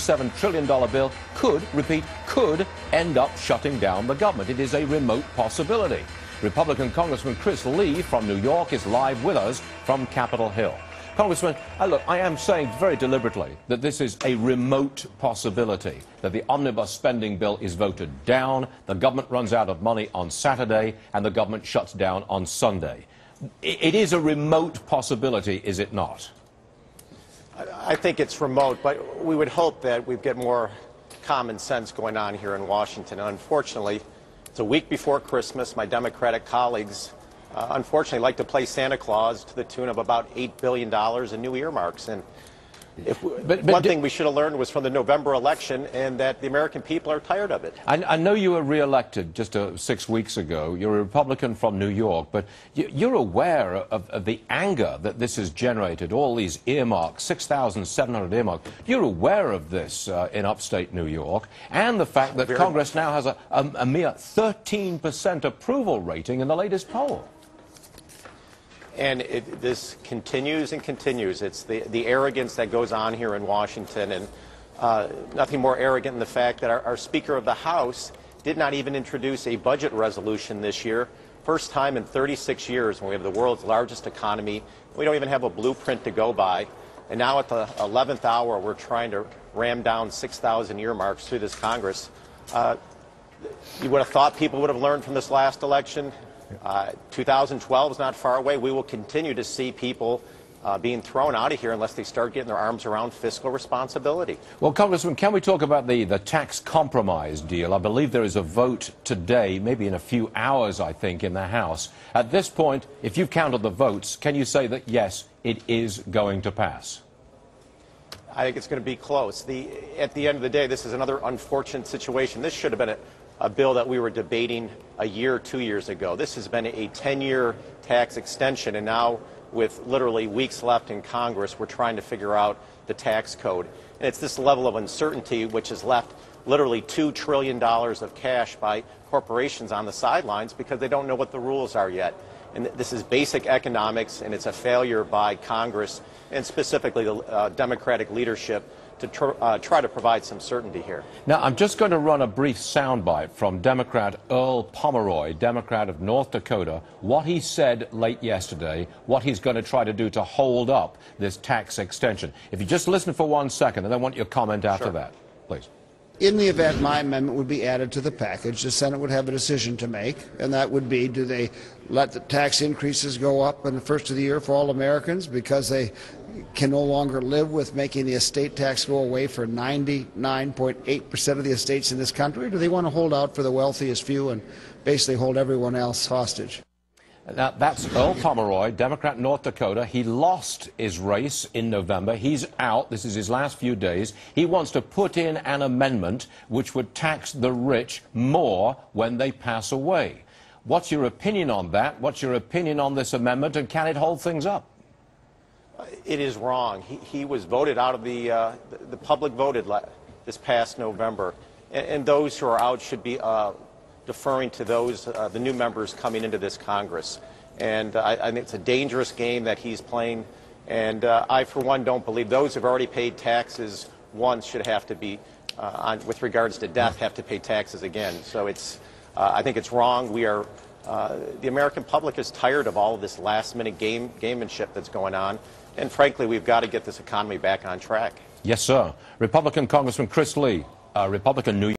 $27 trillion bill could end up shutting down the government. It is a remote possibility. Republican Congressman Chris Lee from New York is live with us from Capitol Hill. Congressman, look, I am saying very deliberately that this is a remote possibility, that the Omnibus spending bill is voted down, the government runs out of money on Saturday, and the government shuts down on Sunday. It is a remote possibility, is it not? I think it's remote, but we would hope that we'd get more common sense going on here in Washington. Unfortunately, it's a week before Christmas. My Democratic colleagues unfortunately like to play Santa Claus to the tune of about $8 billion in new earmarks. And one thing we should have learned was from the November election, and that the American people are tired of it. I know you were re-elected just 6 weeks ago. You're a Republican from New York, but you're aware of the anger that this has generated, all these earmarks, 6,700 earmarks. You're aware of this in upstate New York, and the fact that Congress now has a mere 13% approval rating in the latest poll. And this continues and continues. It's the arrogance that goes on here in Washington, and nothing more arrogant than the fact that our Speaker of the House did not even introduce a budget resolution this year. First time in 36 years when we have the world's largest economy. We don't even have a blueprint to go by. And now at the 11th hour, we're trying to ram down 6,000 earmarks through this Congress. You would have thought people would have learned from this last election. 2012 is not far away. We will continue to see people being thrown out of here unless they start getting their arms around fiscal responsibility. Well, Congressman, can we talk about the tax compromise deal? I believe there is a vote today, maybe in a few hours, I think, in the House. At this point, if you've counted the votes, can you say that, yes, it is going to pass? I think it's going to be close. At the end of the day, this is another unfortunate situation. This should have been a bill that we were debating a year, 2 years ago. This has been a 10-year tax extension, and now with literally weeks left in Congress, we're trying to figure out the tax code. And it's this level of uncertainty which has left literally $2 trillion of cash by corporations on the sidelines because they don't know what the rules are yet. And this is basic economics, and it's a failure by Congress and specifically the Democratic leadership to try to provide some certainty here. Now, I'm just going to run a brief soundbite from Democrat Earl Pomeroy, Democrat of North Dakota, what he said late yesterday, what he's going to try to do to hold up this tax extension. If you just listen for 1 second, and I want your comment after that, please. In the event my amendment would be added to the package, the Senate would have a decision to make, and that would be, do they let the tax increases go up in the first of the year for all Americans because they can no longer live with making the estate tax go away for 99.8% of the estates in this country, or do they want to hold out for the wealthiest few and basically hold everyone else hostage? Now, that's Earl Pomeroy, Democrat, North Dakota. He lost his race in November. He's out. This is his last few days. He wants to put in an amendment which would tax the rich more when they pass away. What's your opinion on that? What's your opinion on this amendment, and can it hold things up? It is wrong. He was voted out of the public voted this past November, and those who are out should be deferring to those, the new members coming into this Congress. And I think it's a dangerous game that he's playing. And I, for one, don't believe those who have already paid taxes once should have to be, with regards to death, have to pay taxes again. So I think it's wrong. The American public is tired of all of this last-minute gamemanship that's going on. And frankly, we've got to get this economy back on track. Yes, sir. Republican Congressman Chris Lee, Republican New York.